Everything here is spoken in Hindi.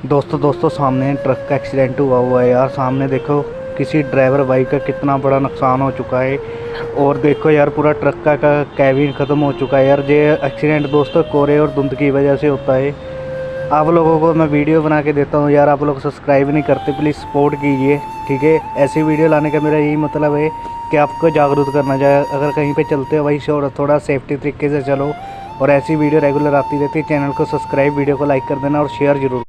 दोस्तों सामने ट्रक का एक्सीडेंट हुआ है यार। सामने देखो किसी ड्राइवर भाई का कितना बड़ा नुकसान हो चुका है। और देखो यार पूरा ट्रक का कैबिन ख़त्म हो चुका है यार। ये एक्सीडेंट दोस्तों कोहरे और धुंध की वजह से होता है। आप लोगों को मैं वीडियो बना के देता हूँ यार, आप लोग सब्सक्राइब नहीं करते, प्लीज़ सपोर्ट कीजिए, ठीक है। ऐसी वीडियो लाने का मेरा यही मतलब है कि आपको जागरूक करना चाहिए। अगर कहीं पे चलते हो भाई थोड़ा सेफ्टी तरीके से चलो। और ऐसी वीडियो रेगुलर आती रहती है। चैनल को सब्सक्राइब, वीडियो को लाइक कर देना और शेयर ज़रूर।